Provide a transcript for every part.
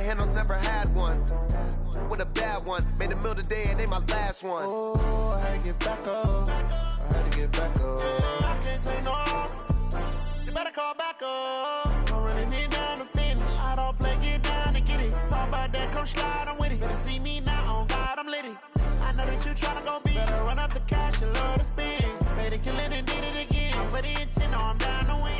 handles, never had one. With a bad one, made a meal today and ain't my last one. Oh, I had to get back up. I had to get back up. I can't take no off. You better call back up. Don't really need down to finish. I don't play, get down to get it. Talk about that, come slide, I'm with it. Better see me now, on God, I'm litty. I know that you tryna go big. Better run up the cash, you love to spend. Better kill it and did it again. I'm put in 10, no, I'm down to win.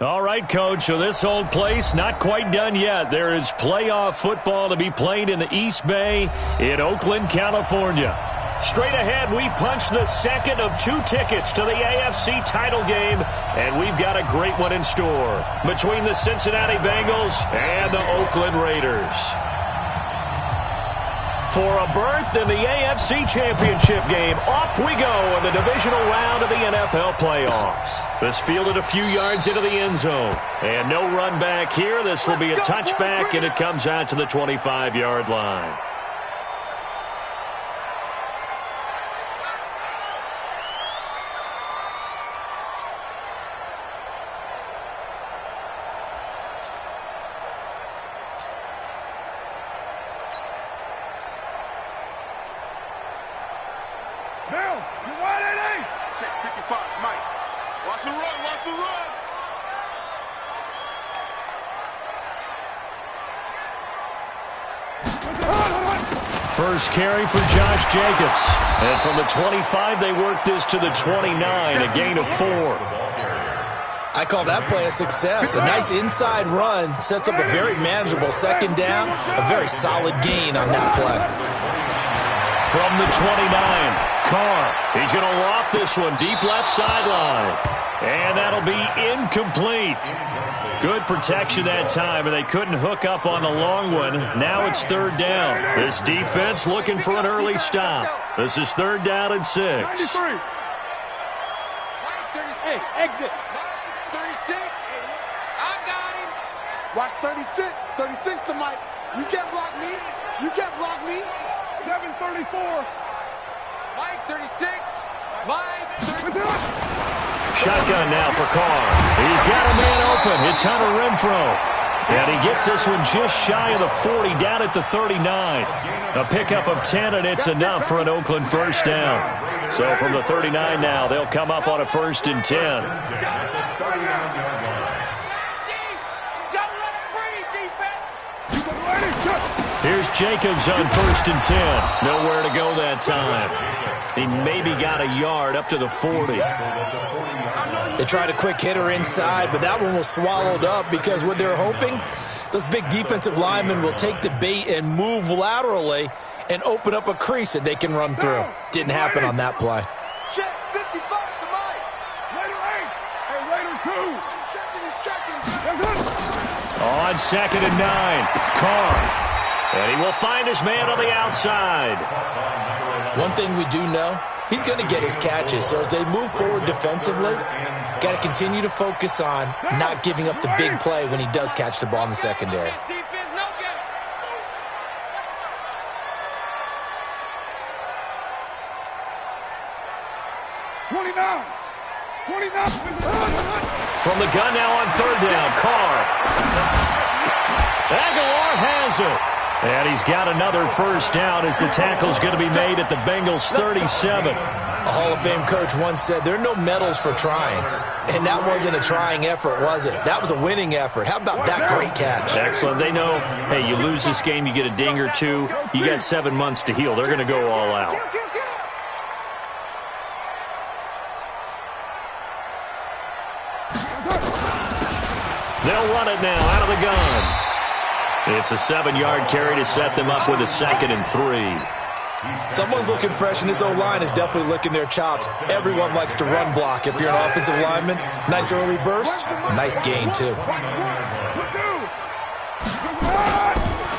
All right, Coach, so this old place not quite done yet. There is playoff football to be played in the East Bay in Oakland, California. Straight ahead, we punch the second of 2 tickets to the AFC title game, and we've got a great one in store between the Cincinnati Bengals and the Oakland Raiders. For a berth in the AFC Championship game, off we go in the divisional round of the NFL playoffs. This fielded a few yards into the end zone. And no run back here. This will be a touchback, and it comes out to the 25-yard line. First carry for Josh Jacobs. And from the 25, they work this to the 29, a gain of 4. I call that play a success. A nice inside run sets up a very manageable second down, a very solid gain on that play. From the 29, Carr. He's going to loft this one deep left sideline. And that'll be incomplete. Good protection that time, and they couldn't hook up on the long one. Now it's third down. This defense looking for an early stop. This is third down and 6. 93. Hey, exit. 36. I got him. Watch 36. 36 to Mike. You can't block me. You can't block me. 734. Mike 36. Mike 36. Shotgun now for Carr. He's got a man open. It's Hunter Renfrow. And he gets this one just shy of the 40, down at the 39. A pickup of 10, and it's enough for an Oakland first down. So from the 39 now, they'll come up on a 1st and 10. Here's Jacobs on 1st and 10. Nowhere to go that time. He maybe got a yard up to the 40. They tried a quick hitter inside, but that one was swallowed up because what they're hoping, those big defensive linemen will take the bait and move laterally and open up a crease that they can run through. Didn't happen on that play. Check 55 to Mike. Raider 8. Hey, Raider 2. He's checking. On 2nd and 9, Carr. And he will find his man on the outside. One thing we do know, he's going to get his catches. So as they move forward defensively, got to continue to focus on not giving up the big play when he does catch the ball in the secondary. 29. From the gun now on 3rd down, Carr. Aguilar has it. And he's got another 1st down as the tackle's going to be made at the Bengals' 37. A Hall of Fame coach once said, there are no medals for trying. And that wasn't a trying effort, was it? That was a winning effort. How about that great catch? Excellent. They know, hey, you lose this game, you get a ding or two. You got 7 months to heal. They're going to go all out. They'll run it now out of the gun. It's a 7-yard carry to set them up with a 2nd and 3. Someone's looking fresh, and this O-line is definitely licking their chops. Everyone likes to run block. If you're an offensive lineman, nice early burst, nice gain, too.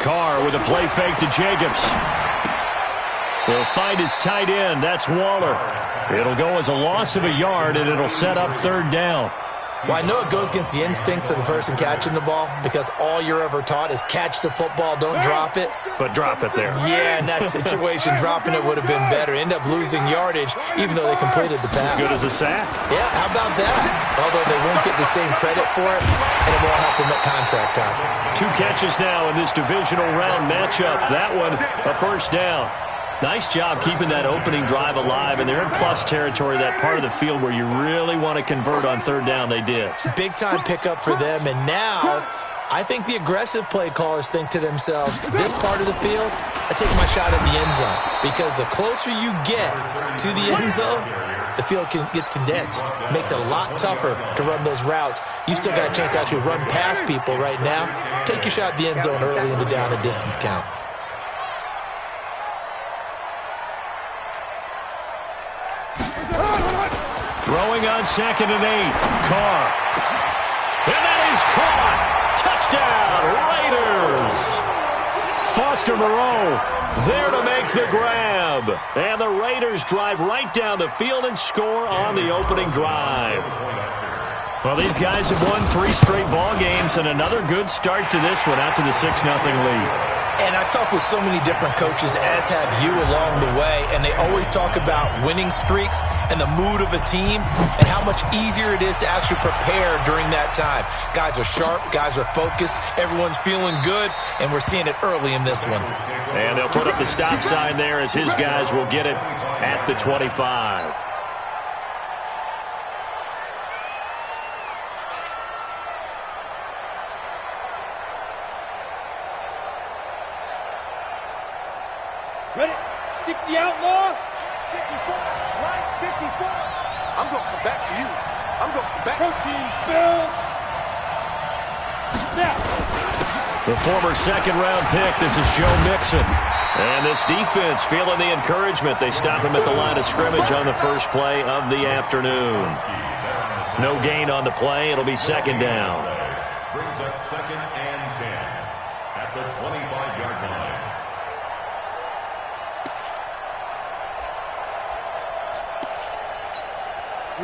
Carr with a play fake to Jacobs. He'll find his tight end. That's Waller. It'll go as a loss of a yard, and it'll set up 3rd down. Well, I know it goes against the instincts of the person catching the ball because all you're ever taught is catch the football, don't drop it. But drop it there. Yeah, in that situation, dropping it would have been better. End up losing yardage, even though they completed the pass. As good as a sack. Yeah, how about that? Although they won't get the same credit for it, and it won't help them at contract time. 2 catches now in this divisional round matchup. That one, a first down. Nice job keeping that opening drive alive, and they're in plus territory, that part of the field where you really want to convert on third down. They did. Big-time pickup for them, and now I think the aggressive play callers think to themselves, this part of the field, I take my shot at the end zone, because the closer you get to the end zone, the field gets condensed. Makes it a lot tougher to run those routes. You still got a chance to actually run past people right now. Take your shot at the end zone early in the down and distance count. Throwing on 2nd and 8. Carr. And that is caught. Touchdown, Raiders. Foster Moreau there to make the grab. And the Raiders drive right down the field and score on the opening drive. Well, these guys have won 3 straight ball games, and another good start to this one out to the 6-0 lead. And I've talked with so many different coaches, as have you along the way, and they always talk about winning streaks and the mood of a team and how much easier it is to actually prepare during that time. Guys are sharp, guys are focused, everyone's feeling good, and we're seeing it early in this one. And they'll put up the stop sign there as his guys will get it at the 25. Ready? 60 outlaw. 54. Right. 54. I'm going to come back to you. I'm going to come back. Protein spill. Snap. The former 2nd-round pick, this is Joe Mixon. And this defense feeling the encouragement. They stop him at the line of scrimmage on the first play of the afternoon. No gain on the play. It'll be 2nd down. Brings up 2nd and 10 at the 25-yard line.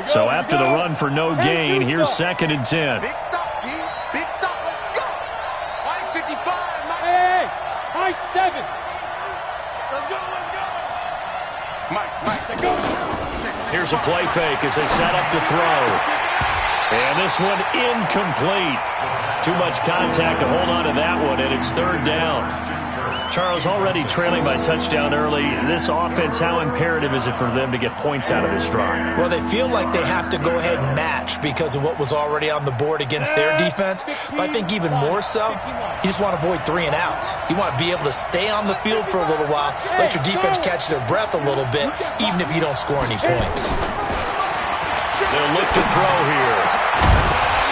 So after the run for no gain, here's 2nd and 10. Big stop, G. Big stop. Let's go. Mike 55. Mike. Hey, high 7. Let's go. Let's go. Mike. Let's go. Here's a play fake as they set up to throw. And this one incomplete. Too much contact to hold on to that one, and it's 3rd down. Charles, already trailing by touchdown early. This offense, how imperative is it for them to get points out of this drive? Well, they feel like they have to go ahead and match because of what was already on the board against their defense. But I think even more so, you just want to avoid 3 and outs. You want to be able to stay on the field for a little while, let your defense catch their breath a little bit, even if you don't score any points. They'll look to throw here.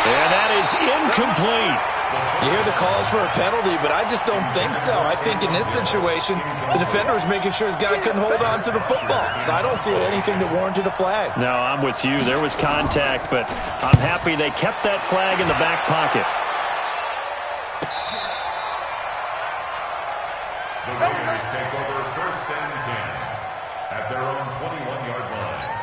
And that is incomplete. You hear the calls for a penalty, but I just don't think so. I think in this situation, the defender is making sure his guy couldn't hold on to the football. So I don't see anything that warranted a flag. No, I'm with you. There was contact, but I'm happy they kept that flag in the back pocket. The Raiders take over 1st and 10 at their own 21-yard line.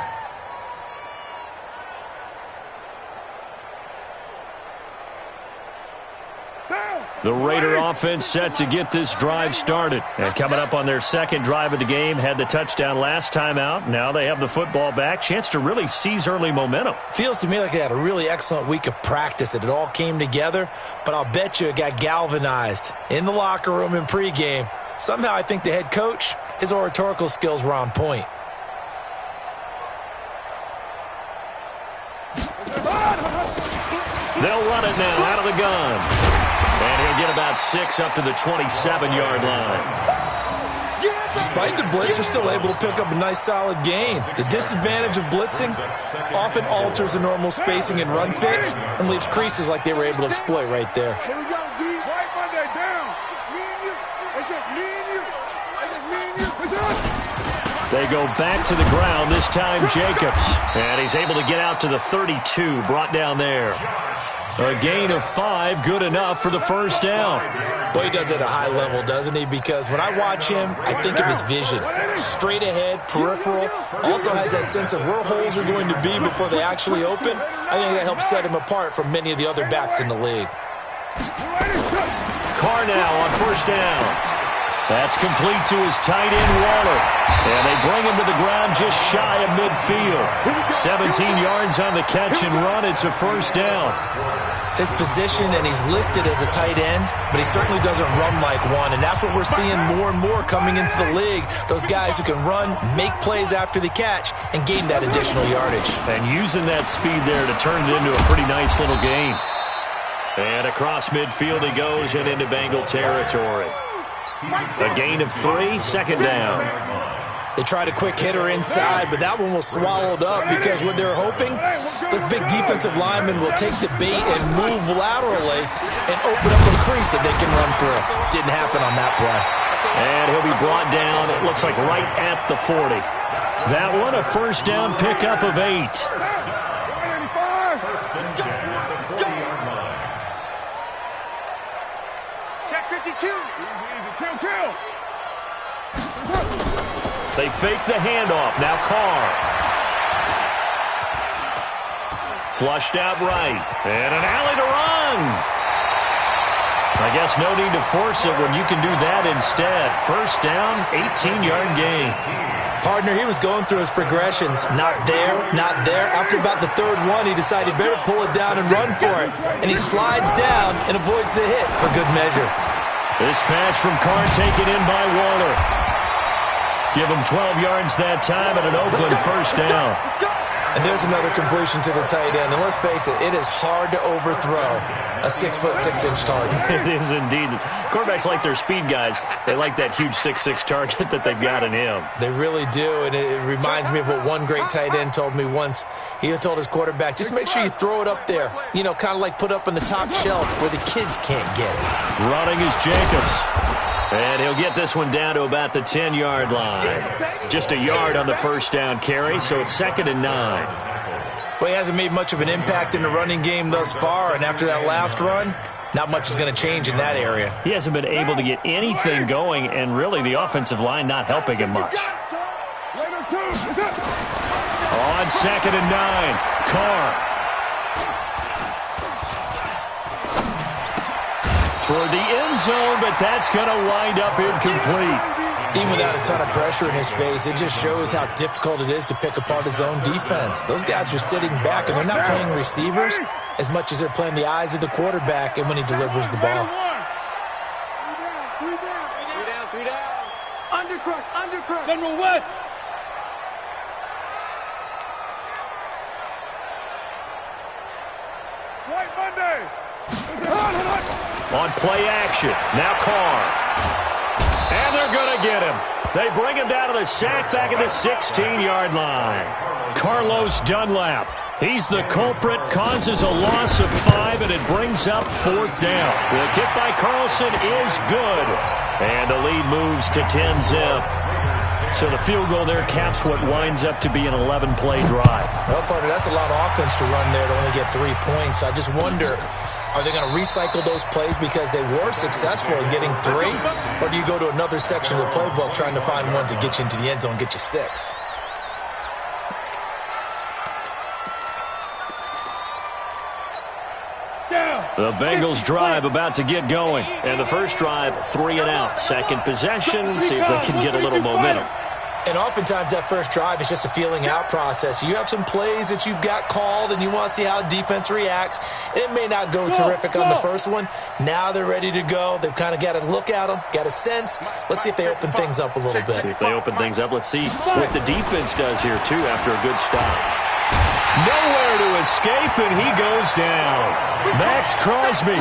The Raider offense set to get this drive started. And coming up on their 2nd drive of the game, had the touchdown last time out. Now they have the football back. Chance to really seize early momentum. Feels to me like they had a really excellent week of practice. It all came together, but I'll bet you it got galvanized in the locker room in pregame. Somehow I think the head coach, his oratorical skills were on point. They'll run it now out of the gun. And he'll get about 6 up to the 27-yard line. Despite the blitz, they're still able to pick up a nice, solid gain. The disadvantage of blitzing often alters the normal spacing and run fits and leaves creases like they were able to exploit right there. Here we go, G. Right Monday down. It's me and you. It's just me and you. It's just me and you. They go back to the ground, this time Jacobs. And he's able to get out to the 32, brought down there. A gain of 5, good enough for the first down. Boy, he does it at a high level, doesn't he? Because when I watch him, I think of his vision. Straight ahead, peripheral. Also has that sense of where holes are going to be before they actually open. I think that helps set him apart from many of the other backs in the league. Carr now on first down. That's complete to his tight end, Waller. And they bring him to the ground just shy of midfield. 17 yards on the catch and run. It's a first down. His position, and he's listed as a tight end, but he certainly doesn't run like one, and that's what we're seeing more and more coming into the league. Those guys who can run, make plays after the catch, and gain that additional yardage. And using that speed there to turn it into a pretty nice little gain. And across midfield he goes and into Bengal territory. A gain of 3, second down. They tried a quick hitter inside, but that one was swallowed up because what they're hoping, this big defensive lineman will take the bait and move laterally and open up a crease that they can run through. Didn't happen on that play. And he'll be brought down, it looks like right at the 40. That one a first down pickup of 8. Check 52. Kill. They fake the handoff. Now Carr. Flushed out right. And an alley to run. I guess no need to force it when you can do that instead. First down, 18-yard gain. Partner, he was going through his progressions. Not there, not there. After about the third one, he decided better pull it down and run for it. And he slides down and avoids the hit for good measure. This pass from Carr taken in by Waller. Give him 12 yards that time and an Oakland first down. And there's another completion to the tight end. And let's face it is hard to overthrow a 6'6" target. It is indeed. Quarterbacks like their speed guys. They like that huge 6'6" target that they've got in him. They really do, and it reminds me of what one great tight end told me once. He told his quarterback, just make sure you throw it up there. You know, kind of like put up on the top shelf where the kids can't get it. Running is Jacobs. And he'll get this one down to about the 10-yard line. Just a yard on the first down carry, so it's 2nd and 9. Well, he hasn't made much of an impact in the running game thus far, and after that last run, not much is going to change in that area. He hasn't been able to get anything going, and really the offensive line not helping him much. On 2nd and 9, Carr. Toward the end zone, but that's going to wind up incomplete. Even without a ton of pressure in his face, it just shows how difficult it is to pick apart his own defense. Those guys are sitting back, and they're not playing receivers as much as they're playing the eyes of the quarterback and when he delivers the ball. 3 down. Undercrush. General West. White Monday. On play action, now Carr. And they're going to get him. They bring him down to the sack back at the 16-yard line. Carlos Dunlap, he's the culprit, causes a loss of 5, and it brings up 4th down. The kick by Carlson is good. And the lead moves to 10-zip. So the field goal there caps what winds up to be an 11-play drive. Well, partner, that's a lot of offense to run there to only get 3 points. I just wonder, are they going to recycle those plays because they were successful in getting 3? Or do you go to another section of the playbook trying to find ones that get you into the end zone and get you 6? The Bengals drive about to get going. And the first drive, 3 and out. Second possession, see if they can get a little momentum. And oftentimes that first drive is just a feeling out process. You have some plays that you've got called and you want to see how defense reacts. It may not go terrific on the first one. Now they're ready to go. They've kind of got to look at them, got a sense. Let's see if they open things up a little bit. See if they open things up. Let's see what the defense does here, too, after a good stop. Nowhere to escape, and he goes down. Max Crosby.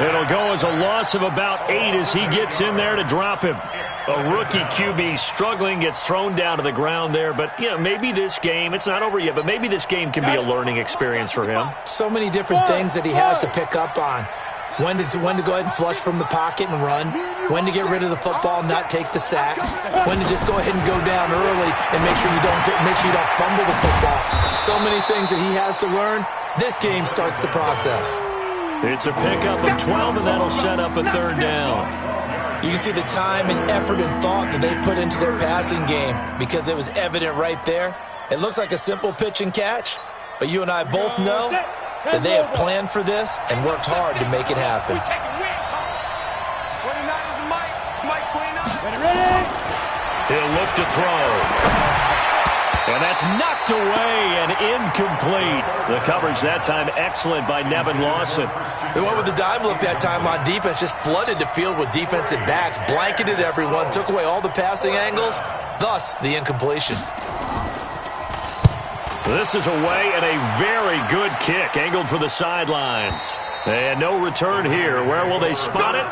It'll go as a loss of about 8 as he gets in there to drop him. A rookie QB struggling, gets thrown down to the ground there. But, you know, maybe this game, it's not over yet, but maybe this game can be a learning experience for him. So many different things that he has to pick up on. When to go ahead and flush from the pocket and run. When to get rid of the football and not take the sack. When to just go ahead and go down early and make sure you don't fumble the football. So many things that he has to learn. This game starts the process. It's a pickup of 12, and that'll set up a 3rd down. You can see the time and effort and thought that they put into their passing game because it was evident right there. It looks like a simple pitch and catch, But you and I both know that they have planned for this and worked hard to make it happen. 29 is Mike. Mike 29. Ready? He'll look to throw. And that's knocked away and incomplete. The coverage that time excellent by Nevin Lawson. They went with the dime look that time on defense, just flooded the field with defensive backs, blanketed everyone, took away all the passing angles, thus the incompletion. This is away and a very good kick, angled for the sidelines. And no return here. Where will they spot it?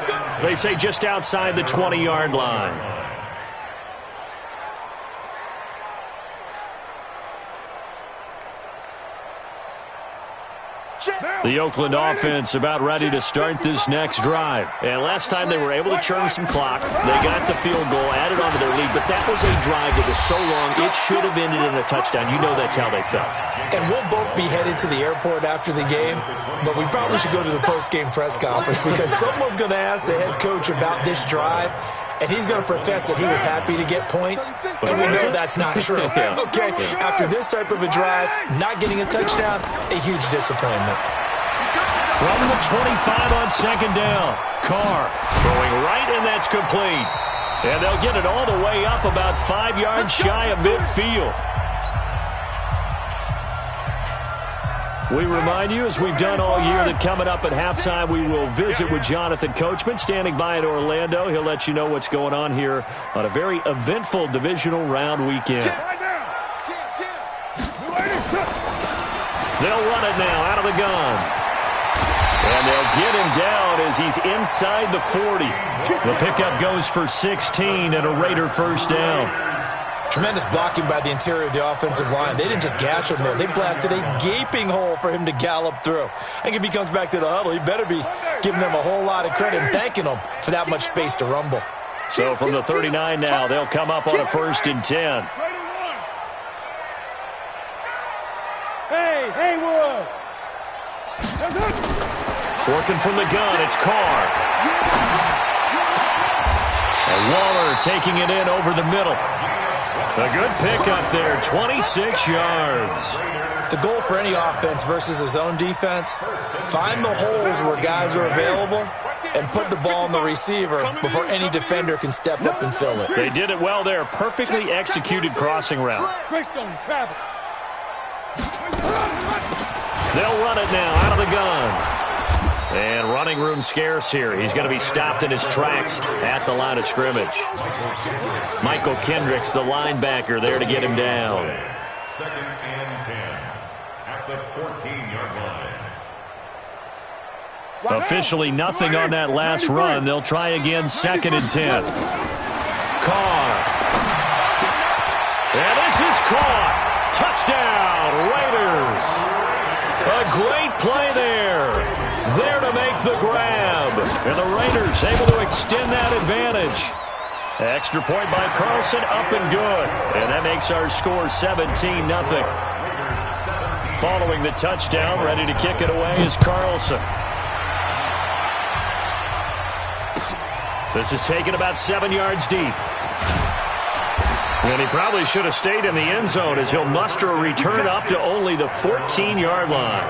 They say just outside the 20-yard line. The Oakland offense about ready to start this next drive. And last time they were able to churn some clock. They got the field goal, added on to their lead. But that was a drive that was so long, it should have ended in a touchdown. You know that's how they felt. And we'll both be headed to the airport after the game. But we probably should go to the post-game press conference because someone's going to ask the head coach about this drive. And he's going to profess that he was happy to get points, and we know that's not true. Okay, after this type of a drive, not getting a touchdown, a huge disappointment. From the 25 on second down, Carr throwing right, and that's complete. And they'll get it all the way up about 5 yards shy of midfield. We remind you, as we've done all year, that coming up at halftime, we will visit with Jonathan Coachman, standing by in Orlando. He'll let you know what's going on here on a very eventful divisional round weekend. They'll run it now out of the gun. And they'll get him down as he's inside the 40. The pickup goes for 16 and a Raider first down. Tremendous blocking by the interior of the offensive line. They didn't just gash him there. They blasted a gaping hole for him to gallop through. I think if he comes back to the huddle, he better be giving them a whole lot of credit and thanking them for that much space to rumble. So from the 39 now, they'll come up on a 1st and 10. Hey, Haywood. Working from the gun, it's Carr. And Waller taking it in over the middle. A good pickup there, 26 yards. The goal for any offense versus his own defense, find the holes where guys are available and put the ball on the receiver before any defender can step up and fill it. They did it well there. Perfectly executed crossing route. They'll run it now out of the gun. And running room scarce here. He's going to be stopped in his tracks at the line of scrimmage. Michael Kendricks, the linebacker, there to get him down. 2nd and 10 at the 14-yard line. Officially nothing on that last run. They'll try again, 2nd and 10. Carr. And this is caught. Touchdown, Raiders. A great play there. There to make the grab. And the Raiders able to extend that advantage. Extra point by Carlson, up and good. And that makes our score 17-0. Following the touchdown, ready to kick it away is Carlson. This is taken about 7 yards deep. And he probably should have stayed in the end zone as he'll muster a return up to only the 14-yard line.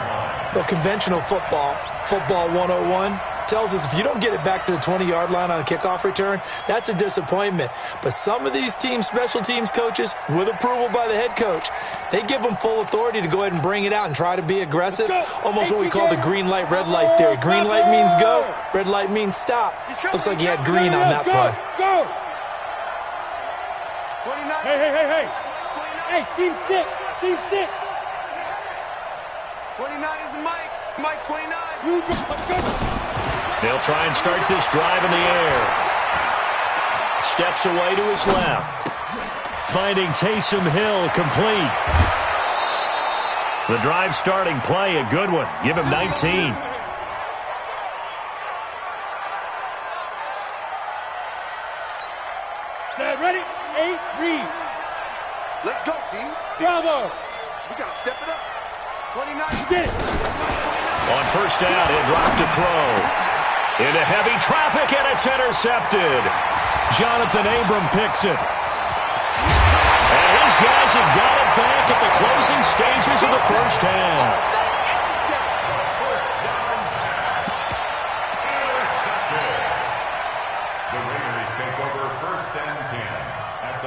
Well, conventional football 101, tells us if you don't get it back to the 20-yard line on a kickoff return, that's a disappointment. But some of these teams, special teams coaches, with approval by the head coach, they give them full authority to go ahead and bring it out and try to be aggressive. Almost what we call the green light, red light theory. Green light means go, red light means stop. Looks like he had green on that play. Go! Hey. Hey, seam 6. 29 is Mike. Mike 29. They'll try and start this drive in the air. Steps away to his left. Finding Taysom Hill complete. The drive starting play, a good one. Give him 19. Set, ready? 8, read. Let's go, D. Bravo. We got to step it up. 29. Get it. On first down, he'll drop to throw. Into heavy traffic, and it's intercepted. Jonathan Abram picks it. And he's guys have got it back at the closing stages of the first half.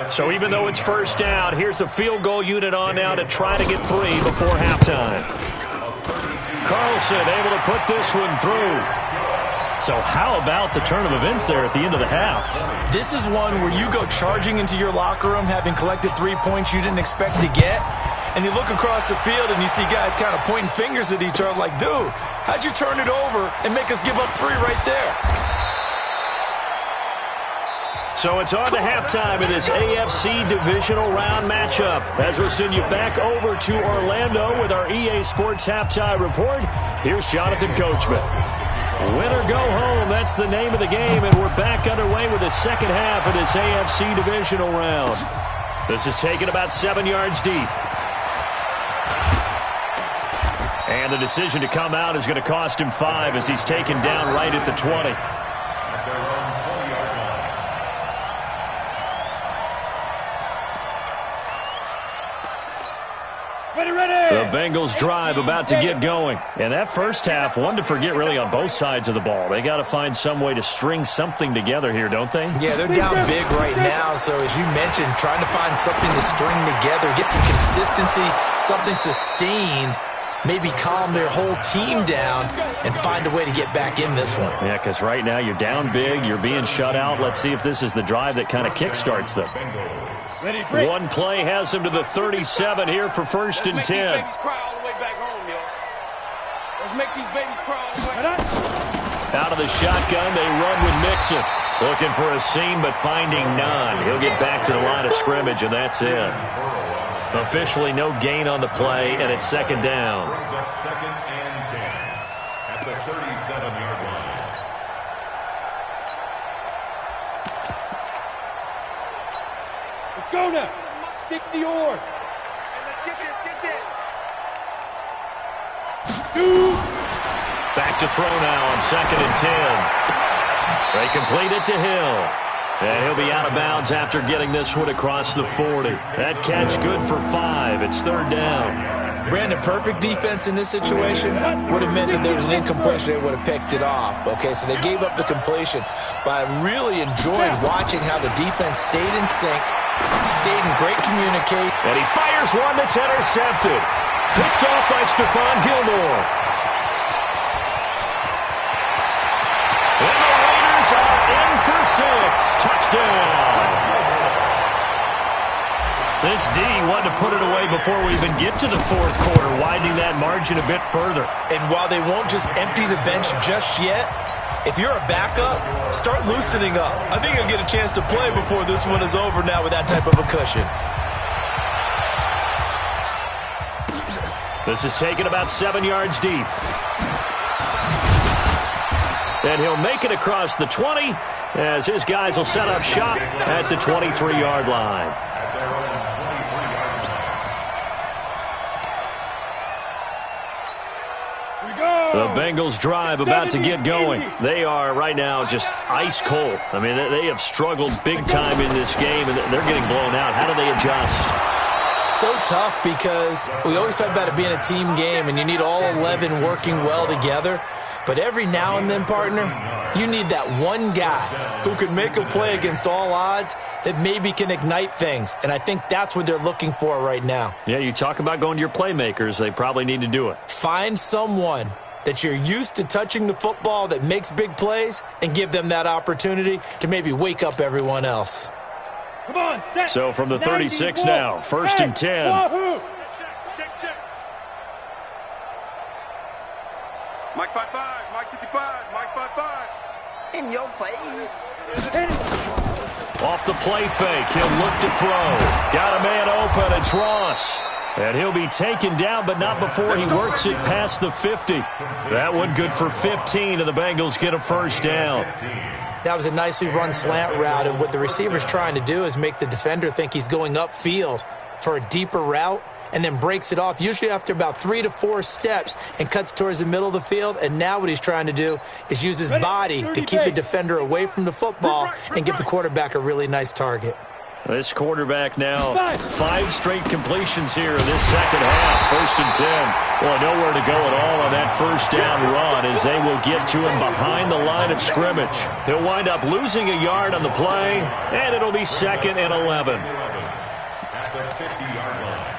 So even though it's first down, here's the field goal unit on now to try to get 3 before halftime. Carlson able to put this one through. So how about the turn of events there at the end of the half? This is one where you go charging into your locker room having collected 3 points you didn't expect to get, and you look across the field and you see guys kind of pointing fingers at each other like, dude, how'd you turn it over and make us give up 3 right there? So it's on to halftime in this AFC divisional round matchup. As we'll send you back over to Orlando with our EA Sports Halftime Report, here's Jonathan Coachman. Win or go home, that's the name of the game, and we're back underway with the second half of this AFC divisional round. This is taken about 7 yards deep. And the decision to come out is going to cost him 5 as he's taken down right at the 20. The Bengals drive about to get going. And that first half, one to forget really on both sides of the ball. They got to find some way to string something together here, don't they? Yeah, they're down big right now. So as you mentioned, trying to find something to string together, get some consistency, something sustained, maybe calm their whole team down and find a way to get back in this one. Yeah, because right now you're down big, you're being shut out. Let's see if this is the drive that kind of kickstarts them. One play has him to the 37 here for first and 10. Let's make these babies cry all the way back home, yo. Let's make these babies cry all the way back home. Out of the shotgun, they run with Mixon. Looking for a seam, but finding none. He'll get back to the line of scrimmage, and that's it. Officially no gain on the play, and it's second down. Brings up second and 10 at the 37-yard line. Go now. 60 or. Let's get this. 2. Back to throw now on second and 10. They complete it to Hill. And he'll be out of bounds after getting this one across the 40. That catch good for 5. It's third down. Brandon, perfect defense in this situation would have meant that there was an incompletion. They would have picked it off. Okay, so they gave up the completion. But I really enjoyed watching how the defense stayed in sync, stayed in great communication. And he fires one that's intercepted. Picked off by Stephon Gilmore. And the Raiders are in for 6. Touchdown. This D wanted to put it away before we even get to the fourth quarter, widening that margin a bit further. And while they won't just empty the bench just yet, if you're a backup, start loosening up. I think you'll get a chance to play before this one is over now with that type of a cushion. This is taken about 7 yards deep. And he'll make it across the 20 as his guys will set up shop at the 23-yard line. The Bengals drive about to get going. They are right now just ice cold. I mean, they have struggled big time in this game, and they're getting blown out. How do they adjust? So tough because we always talk about it being a team game, and you need all 11 working well together. But every now and then, partner, you need that one guy who can make a play against all odds that maybe can ignite things. And I think that's what they're looking for right now. Yeah, you talk about going to your playmakers. They probably need to do it. Find someone that you're used to touching the football that makes big plays and give them that opportunity to maybe wake up everyone else. Come on, set. So from the 36 now, first and 10. Wahoo! Check. Mike 55, Mike 55, Mike 55. In your face. Off the play fake, he'll look to throw. Got a man open, it's Ross. And he'll be taken down, but not before he works it past the 50. That one good for 15, and the Bengals get a first down. That was a nicely run slant route, and what the receiver's trying to do is make the defender think he's going upfield for a deeper route, and then breaks it off, usually after about 3 to 4 steps, and cuts towards the middle of the field. And now what he's trying to do is use his body to keep the defender away from the football and give the quarterback a really nice target. This quarterback now 5 straight completions here in this second half. 1st and 10. Well, nowhere to go at all on that first down run as they will get to him behind the line of scrimmage. He'll wind up losing a yard on the play, and it'll be 2nd and 11. At the 50-yard line.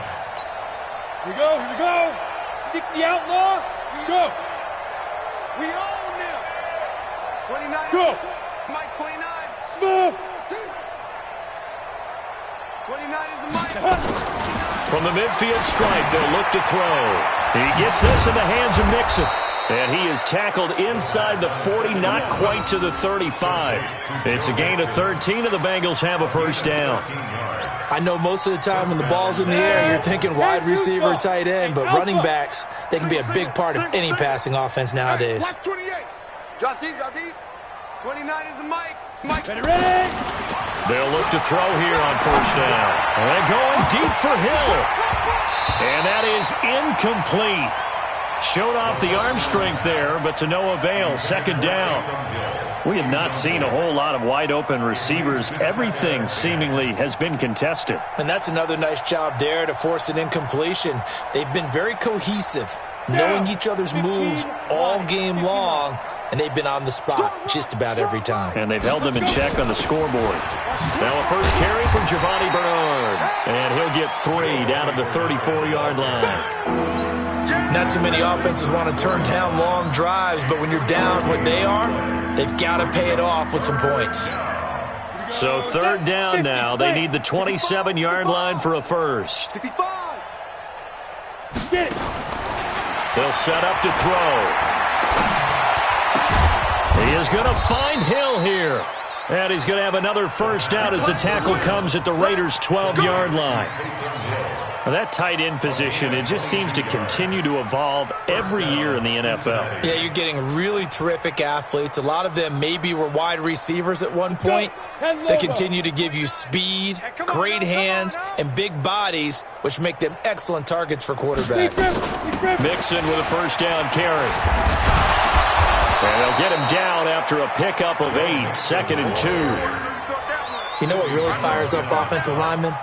Here we go. 60 outlaw. Here we go. We own them. 29. Go. Mike 29. Smooth. 29 is the Mike. From the midfield stripe, they'll look to throw. He gets this in the hands of Mixon. And he is tackled inside the 40, not quite to the 35. It's a gain of 13, and the Bengals have a first down. I know most of the time when the ball's in the air, you're thinking wide receiver, tight end, but running backs, they can be a big part of any passing offense nowadays. Watch 28. Drop deep. 29 is the Mike. Ready. They'll look to throw here on first down. And they're going deep for Hill. And that is incomplete. Showed off the arm strength there, but to no avail. 2nd down. We have not seen a whole lot of wide-open receivers. Everything seemingly has been contested. And that's another nice job there to force an incompletion. They've been very cohesive, knowing each other's moves all game long, and they've been on the spot just about every time. And they've held them in check on the scoreboard. Now a first carry from Giovanni Bernard. And he'll get 3 down at the 34-yard line. Not too many offenses want to turn down long drives, but when you're down what they are, they've got to pay it off with some points. So 3rd down now. They need the 27-yard line for a first. 65. Get it. They'll set up to throw. He is going to find Hill here. And he's going to have another first down as the tackle comes at the Raiders' 12-yard line. Now, that tight end position, it just seems to continue to evolve every year in the NFL. Yeah, you're getting really terrific athletes. A lot of them maybe were wide receivers at one point. They continue to give you speed, great hands, and big bodies, which make them excellent targets for quarterbacks. Mixon with a first down carry. And they'll get him down after a pickup of 8, 2nd and 2. You know what really fires up offensive linemen?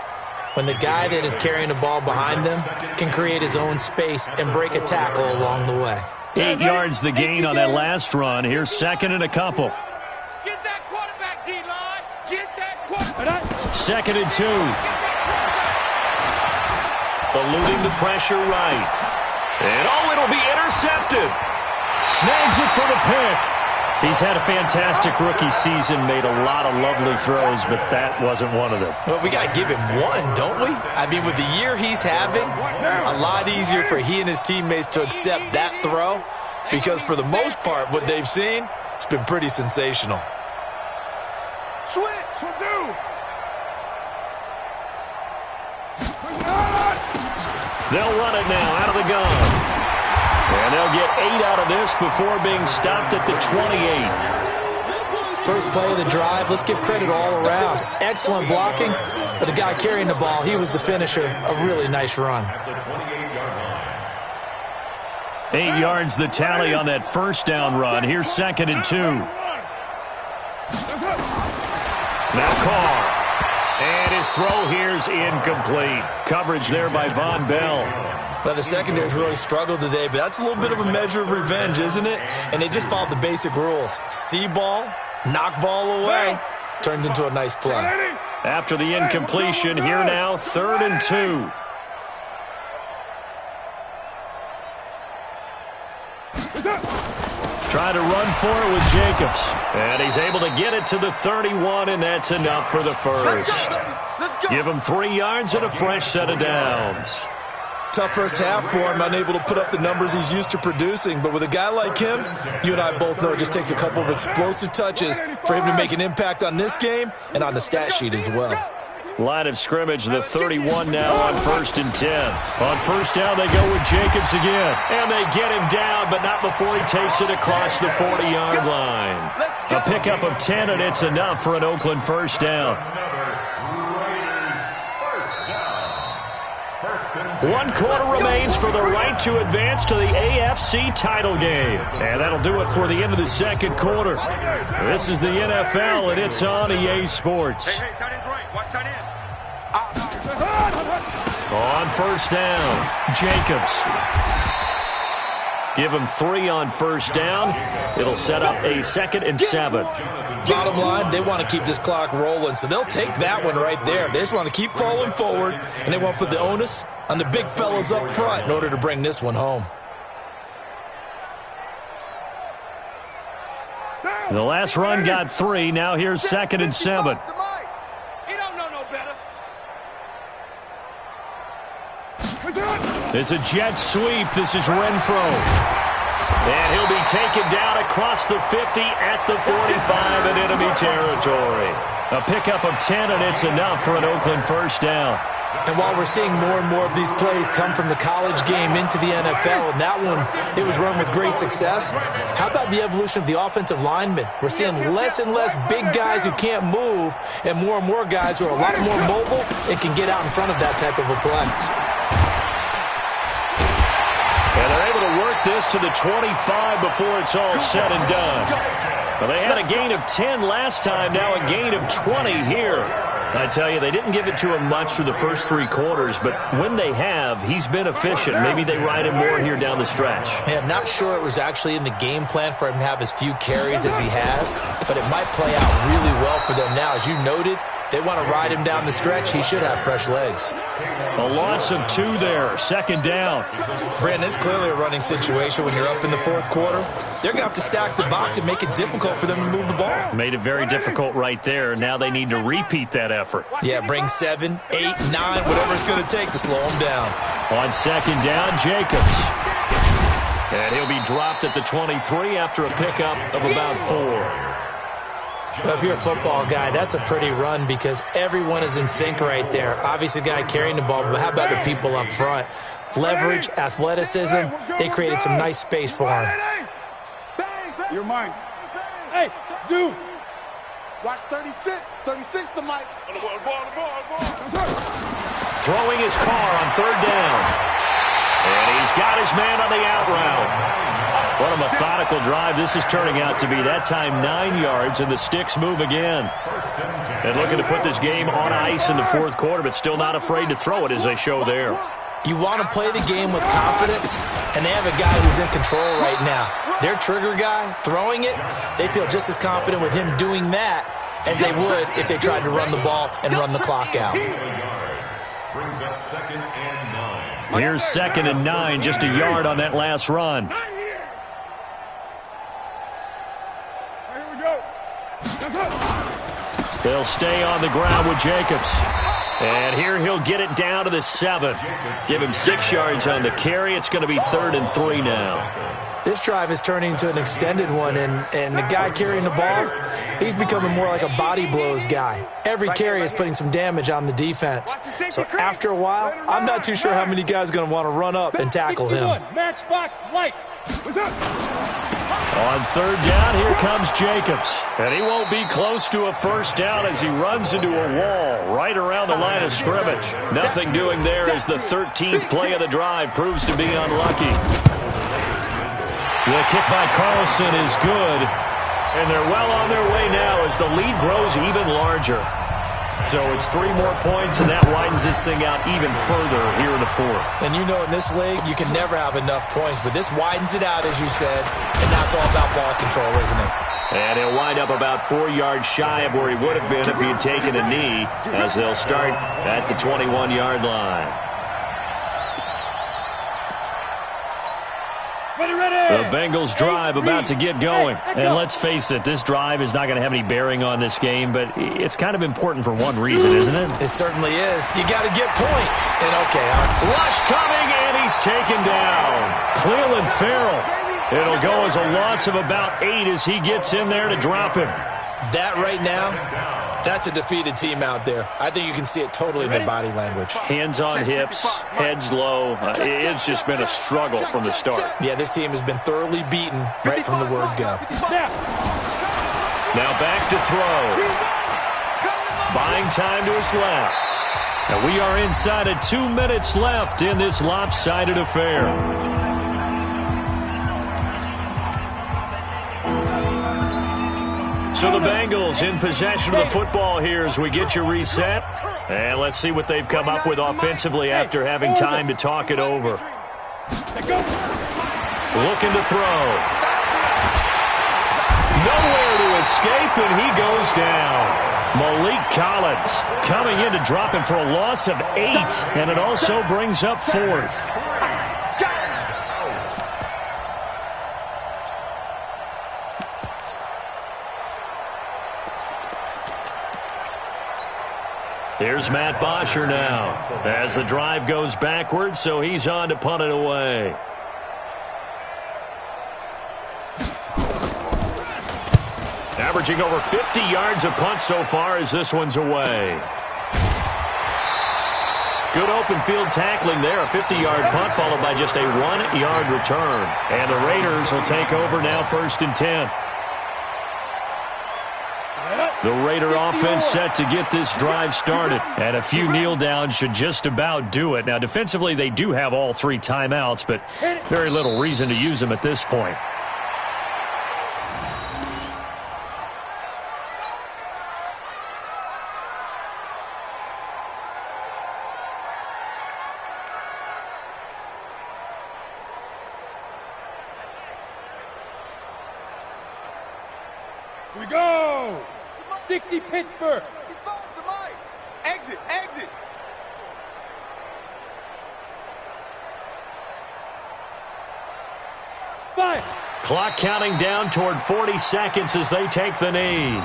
When the guy that is carrying the ball behind them can create his own space and break a tackle along the way. 8 yards the gain on that last run. Here's 2nd and a couple. Get that quarterback, D-line. Get that quarterback. 2nd and 2. Eluding the pressure right. And it'll be intercepted. Snags it for the pick. He's had a fantastic rookie season, made a lot of lovely throws, but that wasn't one of them. Well, we got to give him one, don't we? I mean, with the year he's having, a lot easier for he and his teammates to accept that throw because for the most part, what they've seen, it's been pretty sensational. Switch. They'll run it now out of the gun. And they'll get 8 out of this before being stopped at the 28. First play of the drive, let's give credit all around. Excellent blocking, but the guy carrying the ball, he was the finisher. A really nice run. 8 yards the tally on that first down run. Here's 2nd and 2. Now Carr. And his throw here's incomplete. Coverage there by Von Bell. Well, the secondary's really struggled today, but that's a little bit of a measure of revenge, isn't it? And they just followed the basic rules. See ball, knock ball away, turns into a nice play. After the incompletion, here now, 3rd and 2. Trying to run for it with Jacobs. And he's able to get it to the 31, and that's enough for the first. Give him 3 yards and a fresh set of downs. Tough first half for him, unable to put up the numbers he's used to producing. But with a guy like him, you and I both know it just takes a couple of explosive touches for him to make an impact on this game and on the stat sheet as well. Line of scrimmage, the 31 now on 1st and 10. On first down, they go with Jacobs again. And they get him down, but not before he takes it across the 40-yard line. A pickup of 10, and it's enough for an Oakland first down. Raiders first down. First 1 quarter remains for the right to advance to the AFC title game. And that'll do it for the end of the second quarter. This is the NFL, and it's on EA Sports. Hey, tight end's right. Watch tight end. On first down, Jacobs. Give him 3 on first down. It'll set up a 2nd and 7. Bottom line, they want to keep this clock rolling, so they'll take that one right there. They just want to keep falling forward, and they want to put the onus on the big fellas up front in order to bring this one home. The last run got 3. Now here's 2nd and 7. He don't know no better. It's a jet sweep. This is Renfro. And he'll be taken down across the 50 at the 45 in enemy territory. A pickup of 10, and it's enough for an Oakland first down. And while we're seeing more and more of these plays come from the college game into the NFL, and that one, it was run with great success, how about the evolution of the offensive linemen? We're seeing less and less big guys who can't move, and more guys who are a lot more mobile and can get out in front of that type of a play. And they're able to work this to the 25 before it's all said and done. Well, they had a gain of 10 last time, now a gain of 20 here. I tell you, they didn't give it to him much through the first 3 quarters, but when they have, he's been efficient. Maybe they ride him more here down the stretch. Yeah, I'm not sure it was actually in the game plan for him to have as few carries as he has, but it might play out really well for them now. As you noted, they want to ride him down the stretch. He should have fresh legs. A loss of 2 there, 2nd down. Brandon, it's clearly a running situation when you're up in the 4th quarter. They're going to have to stack the box and make it difficult for them to move the ball. Made it very difficult right there. Now they need to repeat that effort. Yeah, bring 7, 8, 9, whatever it's going to take to slow them down. On 2nd down, Jacobs. And he'll be dropped at the 23 after a pickup of about 4. Well, if you're a football guy, that's a pretty run because everyone is in sync right there. Obviously, the guy carrying the ball, but how about the people up front? Leverage, athleticism, they created some nice space for him. You're mine. Hey, Zoo. Watch 36. 36 to Mike. On the ball. Throwing his car on 3rd down. And he's got his man on the out route. What a methodical drive this is turning out to be. That time 9 yards, and the sticks move again. And looking to put this game on ice in the 4th quarter, but still not afraid to throw it as they show there. You want to play the game with confidence, and they have a guy who's in control right now. Their trigger guy, throwing it, they feel just as confident with him doing that as they would if they tried to run the ball and run the clock out. Brings up 2nd and 9. Here's 2nd and 9, just a yard on that last run. They'll stay on the ground with Jacobs. And here he'll get it down to the 7. Give him 6 yards on the carry. It's going to be 3rd and 3 now. This drive is turning into an extended one, and the guy carrying the ball, he's becoming more like a body blows guy. Every carry is putting some damage on the defense. So after a while, I'm not too sure how many guys are going to want to run up and tackle him. Matchbox lights. On 3rd down, here comes Jacobs. And he won't be close to a first down as he runs into a wall right around the line of scrimmage. Nothing doing there as the 13th play of the drive proves to be unlucky. The kick by Carlson is good. And they're well on their way now as the lead grows even larger. So it's 3 more points, and that widens this thing out even further here in the 4th. And you know in this league, you can never have enough points, but this widens it out, as you said, and now it's all about ball control, isn't it? And he'll wind up about 4 yards shy of where he would have been if he had taken a knee, as they'll start at the 21-yard line. The Bengals drive about to get going. And let's face it, this drive is not going to have any bearing on this game, but it's kind of important for one reason, isn't it? It certainly is. You got to get points. And okay, rush coming, and he's taken down. Cleveland Farrell. It'll go as a loss of about 8 as he gets in there to drop him. That right now, that's a defeated team out there. I think you can see it totally in their body language. Hands on hips, heads low. It's just been a struggle from the start. Yeah, this team has been thoroughly beaten right from the word go. Now back to throw. Buying time to his left. And we are inside of 2 minutes left in this lopsided affair. So the Bengals in possession of the football here as we get you reset. And let's see what they've come up with offensively after having time to talk it over. Looking to throw. Nowhere to escape, and he goes down. Malik Collins coming in to drop him for a loss of 8, and it also brings up 4th. Here's Matt Bosher now as the drive goes backwards, so he's on to punt it away. Averaging over 50 yards a punt so far as this one's away. Good open field tackling there. A 50-yard punt followed by just a 1-yard return. And the Raiders will take over now 1st and 10. The Raider offense set to get this drive started. And a few kneel downs should just about do it. Now, defensively, they do have all 3 timeouts, but very little reason to use them at this point. Here we go! 60 Pittsburgh. Exit, exit. Five. Clock counting down toward 40 seconds as they take the knee.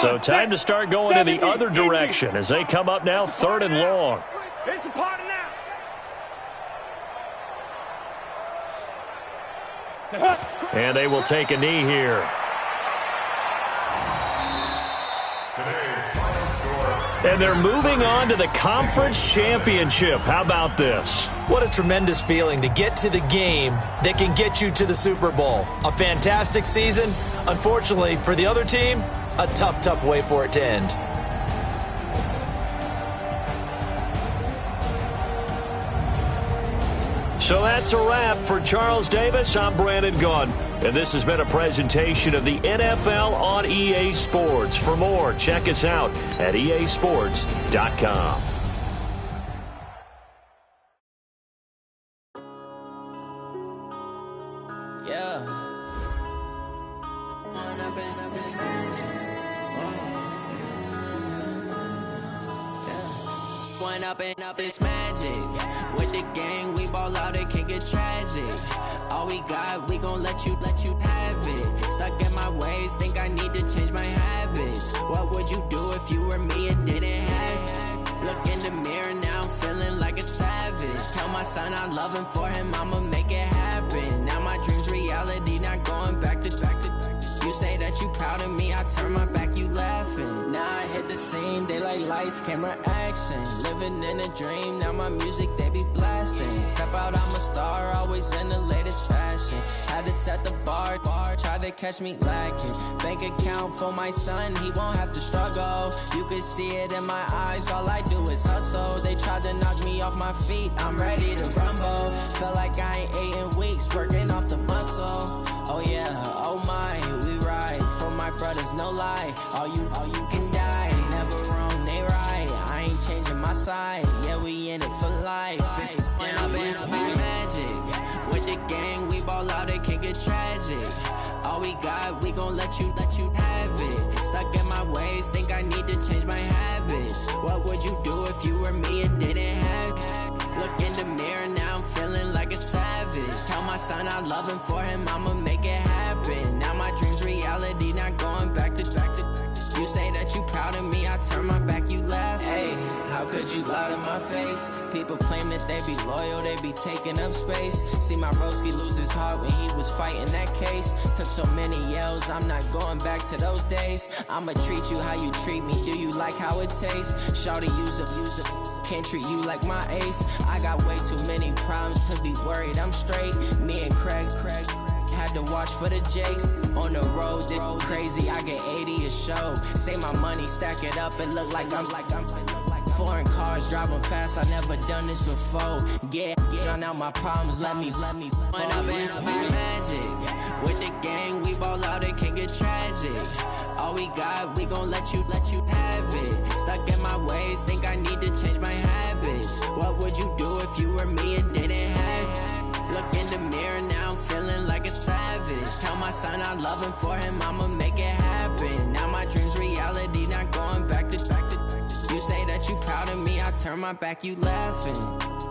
So time to start going in the other direction as they come up now 3rd and long. It's a party now. And they will take a knee here. And they're moving on to the conference championship. How about this? What a tremendous feeling to get to the game that can get you to the Super Bowl. A fantastic season. Unfortunately, for the other team, a tough, tough way for it to end. So that's a wrap for Charles Davis. I'm Brandon Gunn. And this has been a presentation of the NFL on EA Sports. For more, check us out at easports.com. Up this magic with the gang, we ball out, it can get tragic. All we got, we gon' let you have it. Stuck in my ways, think I need to change my habits. What would you do if you were me and didn't have it? Look in the mirror now, I'm feeling like a savage. Tell my son I love him, for him I'ma make it happen. Now my dream's reality, not going back to. You say that you proud of me, I turn my back, you laughing. Now I hit the scene, they like lights, camera, action. Living in a dream, now my music, they be blasting. Step out, I'm a star, always in the latest fashion. Had to set the bar, try to catch me lacking. Bank account for my son, he won't have to struggle. You can see it in my eyes, all I do is hustle. They tried to knock me off my feet, I'm ready to rumble. Feel like I ain't ate in weeks, working off the muscle. Oh yeah, oh my, we ride for my brothers, no lie. All you can die, never wrong, they right. I ain't changing my side, yeah, we in it for life. When I've been up this magic with the gang, we ball out, it can get tragic. All we got, we gon' let you have it. Stuck in my ways, think I need to change my habits. What would you do if you were me and didn't have it? Look in the mirror now, I'm feeling like a savage. Tell my son I love him, for him I'ma make it happen. Now my dream's reality, not going back to. You say that you proud of me, I turn my back, you laugh. Hey, how could you you lie to my face. People claim that they be loyal, they be taking up space. See my broski lose his heart when he was fighting that case. Took so many yells, I'm not going back to those days. I'ma treat you how you treat me, do you like how it tastes? Shawty, use up, can't treat you like my ace. I got way too many problems to be worried, I'm straight. Me and Craig had to watch for the Jakes. On the road, this crazy, I get 80 a show. Say my money, stack it up, it look like I'm foreign cars, driving fast, I never done this before. Drown out my problems, let me When up in it's magic. With the gang, we ball out, it can get tragic. All we got, we gon' let you have it. Stuck in my ways, think I need to change my habits. What would you do if you were me and didn't have it? Look in the mirror, now I'm feeling like a savage. Tell my son I love him, for him I'ma make it happen. Now my dream's reality, not going back to. You say that you proud of me, I turn my back, you laughing.